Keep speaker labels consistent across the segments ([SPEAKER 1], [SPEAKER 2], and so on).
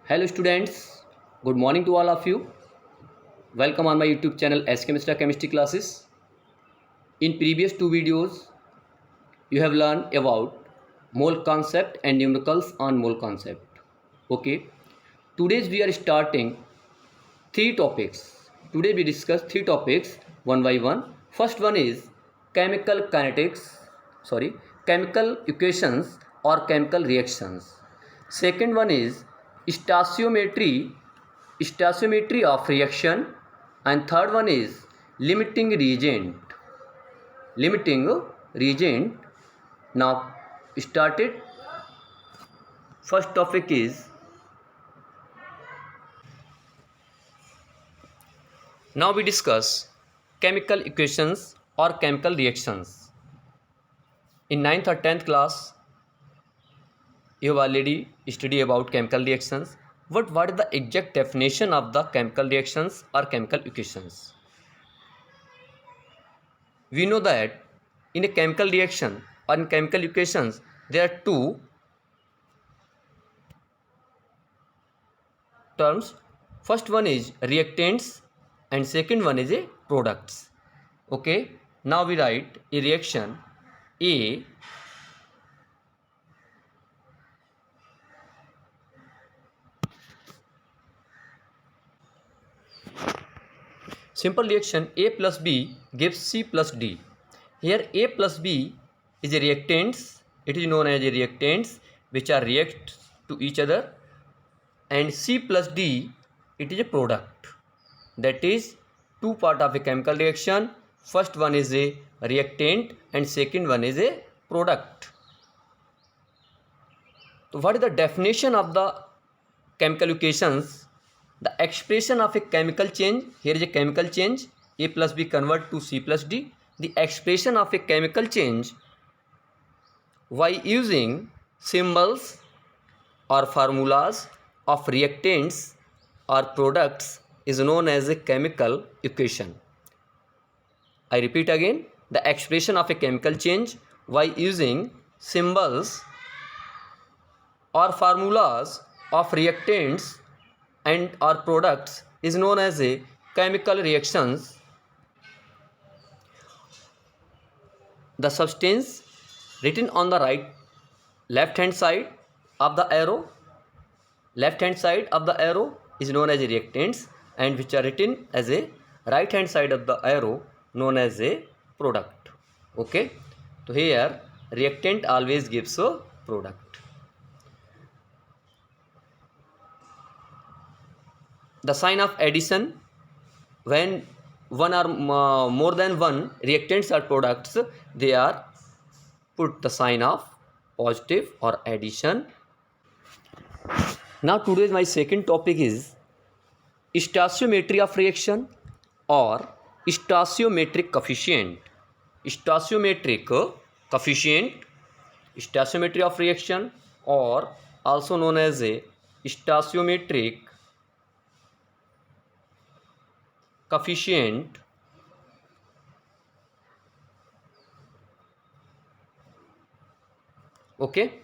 [SPEAKER 1] Hello students, good morning to all of you. Welcome on my YouTube channel SK Mr. Chemistry Classes. In previous two videos, you have learned about mole concept and numericals on mole concept. Okay, today we are starting three topics. Today we discuss three topics one by one. First one is chemical kinetics, chemical equations or chemical reactions. Second one is stoichiometry of reaction, and third one is limiting reagent. Now started. First topic is, now we discuss chemical equations or chemical reactions. In 9th or 10th class you have already studied about chemical reactions. What is the exact definition of the chemical reactions or chemical equations? We know that in a chemical reaction or in chemical equations there are two terms. First one is reactants and second one is a products. Okay, now we write a reaction A simple reaction A plus B gives C plus D. Here A plus B is a reactants, it is known as a reactants which are react to each other, and C plus D it is a product. That is two part of a chemical reaction. First one is a reactant and second one is a product. So what is the definition of the chemical equations? The expression of a chemical change, here is a chemical change, A plus B convert to C plus D. The expression of a chemical change by using symbols or formulas of reactants or products is known as a chemical equation. I repeat again, the expression of a chemical change by using symbols or formulas of reactants and or products is known as a chemical reactions. The substance written on the left hand side of the arrow is known as a reactants, and which are written as a right hand side of the arrow known as a product. Okay, so here reactant always gives a product. The sign of addition, when one or more than one reactants or products, they are put the sign of positive or addition. Now today my second topic is stoichiometry of reaction or stoichiometric coefficient. Stoichiometric stoichiometry of reaction, or also known as a stoichiometric coefficient. Okay,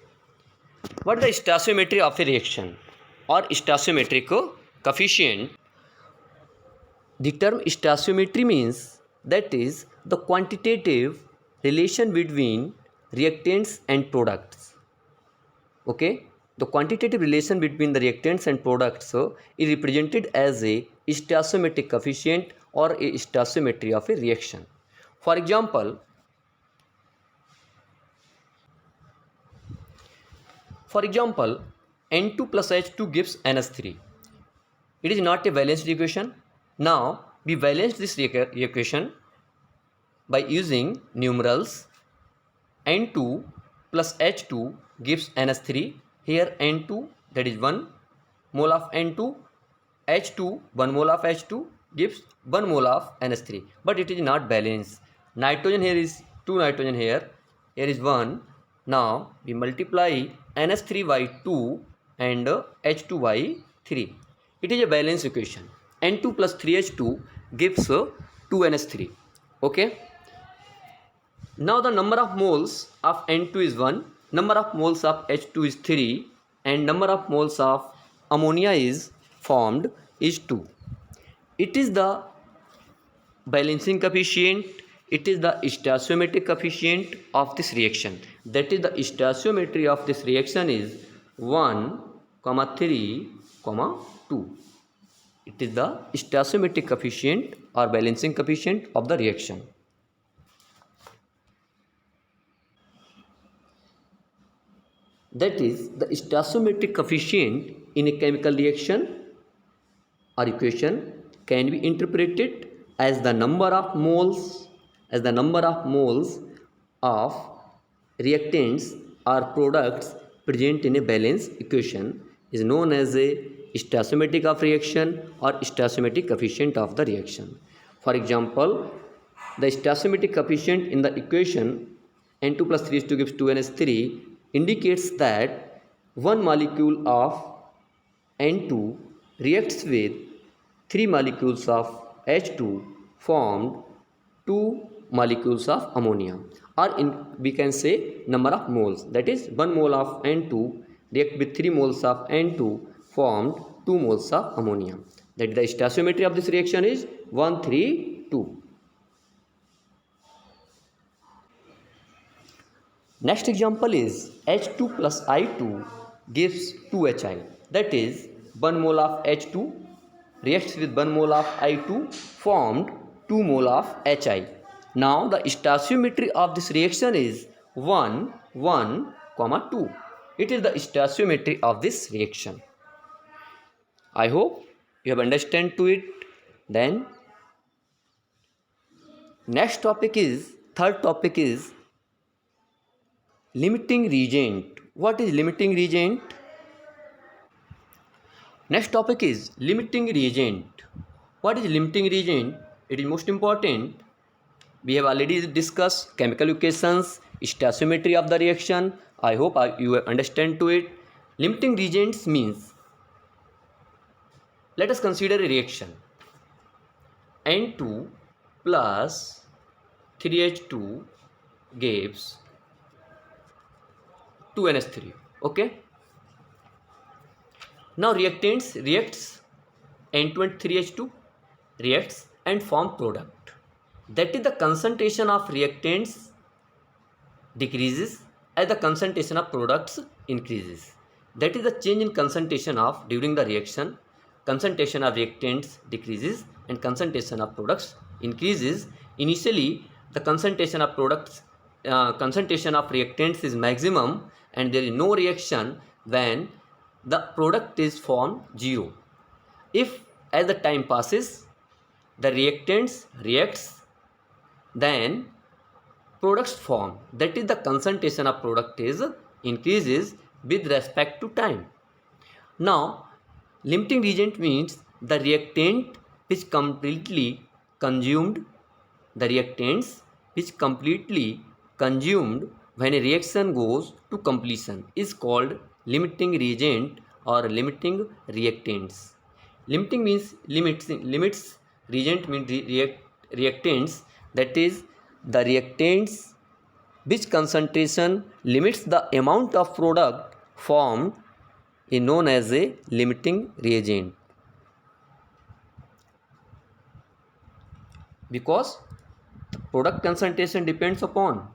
[SPEAKER 1] what is the stoichiometry of a reaction or stoichiometric coefficient? The term stoichiometry means that is the quantitative relation between reactants and products. Okay, the quantitative relation between the reactants and products is represented as a stoichiometric coefficient or a stoichiometry of a reaction. For example, N2 plus H2 gives NH3. It is not a balanced equation. Now we balance this equation by using numerals. N2 plus H2 gives NH3. Here N2, that is 1 mole of N2, H2, 1 mole of H2 gives 1 mole of NH3. But it is not balanced. Nitrogen here is 2 nitrogen here is 1. Now we multiply NH3 by 2 and H2 by 3. It is a balanced equation. N2 plus 3H2 gives 2NH3. Okay. Now the number of moles of N2 is 1, number of moles of H2 is 3, and number of moles of ammonia is formed is 2. It is the balancing coefficient, it is the stoichiometric coefficient of this reaction. That is the stoichiometry of this reaction is 1, 3, 2. It is the stoichiometric coefficient or balancing coefficient of the reaction. That is the stoichiometric coefficient in a chemical reaction or equation can be interpreted as the number of moles of reactants or products present in a balance equation is known as a stoichiometric of reaction or stoichiometric coefficient of the reaction. For example, the stoichiometric coefficient in the equation N2 plus 3 gives 2NH3 indicates that one molecule of N2 reacts with 3 molecules of H2 formed 2 molecules of ammonia, or we can say number of moles, that is 1 mole of N2 react with 3 moles of N2 formed 2 moles of ammonia. That the stoichiometry of this reaction is 1, 3, 2. Next example is H2 plus I2 gives 2HI. That is 1 mole of H2 reacts with 1 mole of I2 formed 2 mole of HI. Now the stoichiometry of this reaction is 1, 1, 2. It is the stoichiometry of this reaction. I hope you have understood to it. Then third topic is limiting reagent. What is limiting reagent? Next topic is limiting reagent. What is limiting reagent? It is most important. We have already discussed chemical equations, stoichiometry of the reaction. I hope you understand to it. Limiting reagents means, let us consider a reaction. N2 plus 3H2 gives 2NH3. Okay. Now reactants reacts N2 and 3H2 reacts and form product. That is the concentration of reactants decreases as the concentration of products increases. That is the change in concentration of during the reaction. Concentration of reactants decreases and concentration of products increases. Initially, the concentration of reactants is maximum and there is no reaction when the product is formed 0. If as the time passes, the reactants reacts, then products form. That is the concentration of product is increases with respect to time. Now, limiting reagent means the reactant which completely consumed, when a reaction goes to completion is called limiting reagent or limiting reactants. Limiting means limits, reagent means reactants, that is the reactants which concentration limits the amount of product formed is known as a limiting reagent. Because the product concentration depends upon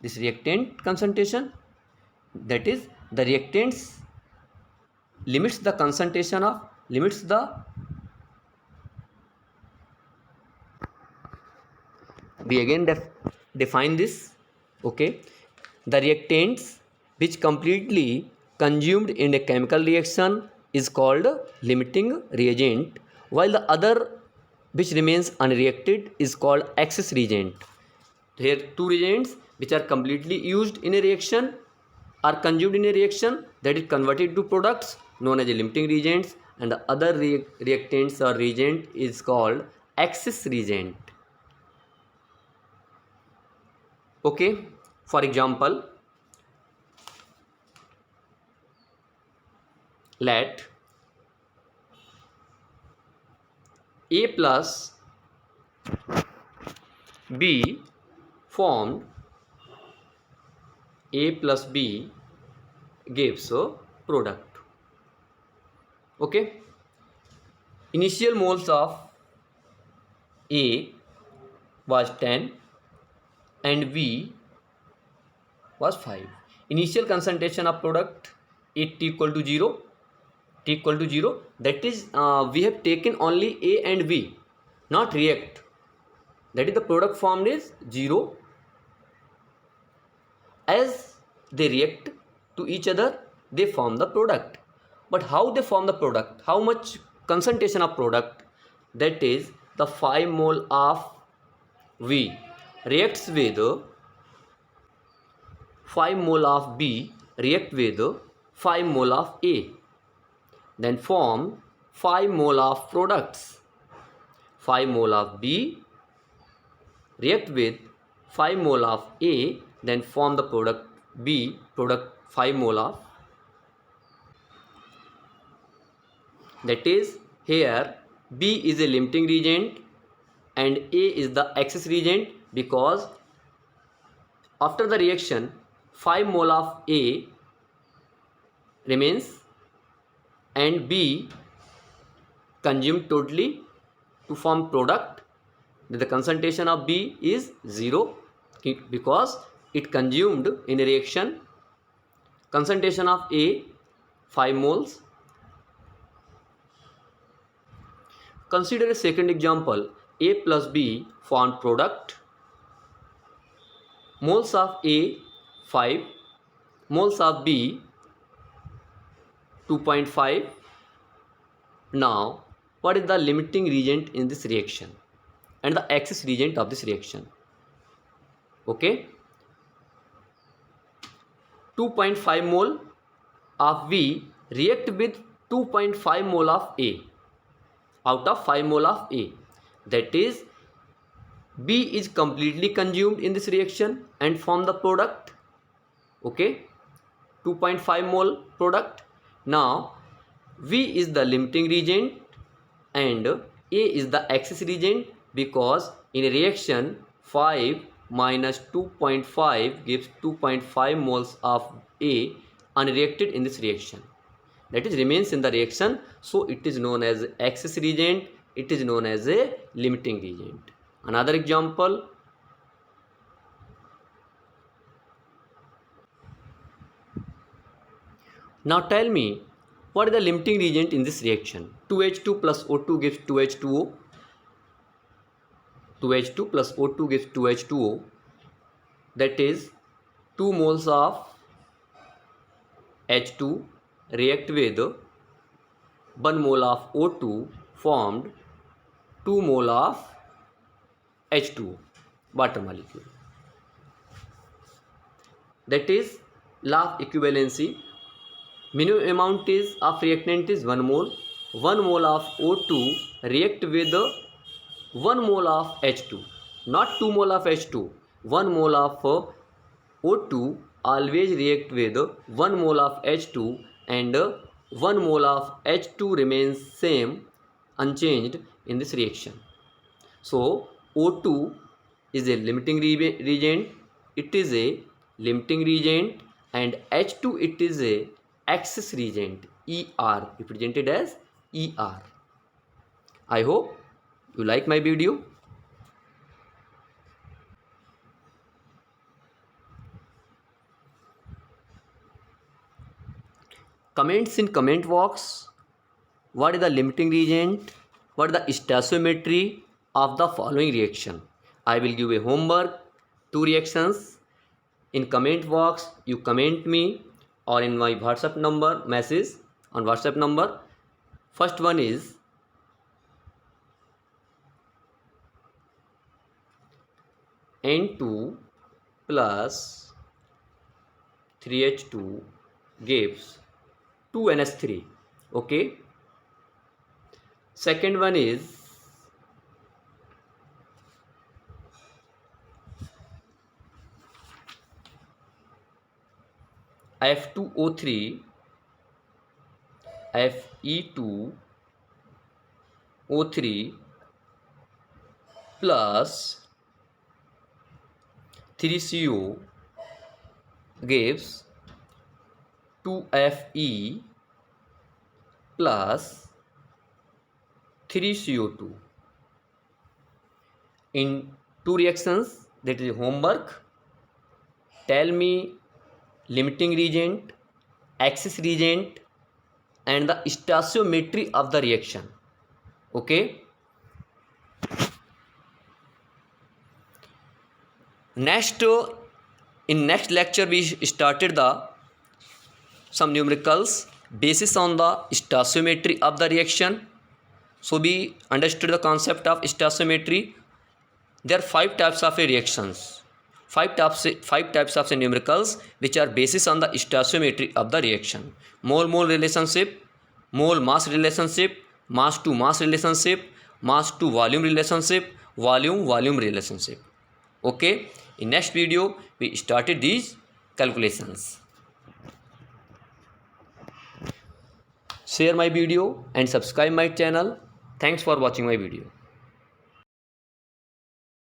[SPEAKER 1] this reactant concentration, that is the reactants limits the concentration of we again define this. Okay, the reactants which completely consumed in a chemical reaction is called limiting reagent, while the other which remains unreacted is called excess reagent. Here two reagents which are completely used in a reaction are consumed in a reaction, that is converted to products known as a limiting reagents, and the other reactants or reagent is called excess reagent. Okay, for example, let A plus B formed, A plus B gives a product. Okay, initial moles of A was 10 and V was 5. Initial concentration of product at T equal to 0, T equal to 0, that is we have taken only A and V, not react, that is the product formed is 0. As they react to each other, they form the product. But how they form the product, how much concentration of product, that is the 5 mole of V reacts with 5 mole of B react with 5 mole of A, then form 5 mole of products. 5 mole of B react with 5 mole of A, then form the product B, product 5 mole of, that is here B is a limiting reagent and A is the excess reagent, because after the reaction 5 mole of A remains and B consumed totally to form product. The concentration of B is 0 because it consumed in a reaction. Concentration of A 5 moles. Consider a second example. A plus B formed product. Moles of A 5, moles of B 2.5. Now, what is the limiting reagent in this reaction and the excess reagent of this reaction? Okay, 2.5 mole of V react with 2.5 mole of A out of 5 mole of A. That is, B is completely consumed in this reaction and form the product. Okay, 2.5 mole product. Now, V is the limiting reagent and A is the excess reagent, because in a reaction 5 minus 2.5 gives 2.5 moles of A unreacted in this reaction, that is remains in the reaction, so it is known as excess reagent, it is known as a limiting reagent. Another example, now tell me what is the limiting reagent in this reaction. 2H2 plus O2 gives 2H2O, 2H2 plus O2 gives 2H2O, that is 2 moles of H2 react with 1 mole of O2 formed 2 mole of H2O, water molecule. That is law of equivalency. Minimum amount is of reactant is 1 mole. 1 mole of O2 react with 1 mole of H2, not 2 mole of H2. 1 mole of O2 always react with 1 mole of H2 and 1 mole of H2 remains same unchanged in this reaction. So O2 is a limiting reagent, it is a limiting reagent, and H2 it is a excess reagent, ER, represented as ER. I hope you like my video. Comments in comment box. What is the limiting reagent? What is the stoichiometry of the following reaction? I will give a homework, 2 reactions. In comment box, you comment me or in my WhatsApp number, message on WhatsApp number. First one is N2 plus 3H2 gives 2NH3. Okay. Second one is F2O3 Fe2O3 plus 3CO gives 2Fe plus 3 CO2. In two reactions, that is homework. Tell me limiting reagent, excess reagent, and the stoichiometry of the reaction. Okay. Next, in next lecture we started the some numericals basis on the stoichiometry of the reaction. So we understood the concept of stoichiometry. There are 5 types of reactions, 5 types of numericals which are basis on the stoichiometry of the reaction: mole relationship, mole mass relationship, mass to mass relationship, mass to volume relationship, volume relationship. Okay, in next video we started these calculations. Share my video and subscribe my channel. Thanks for watching my video.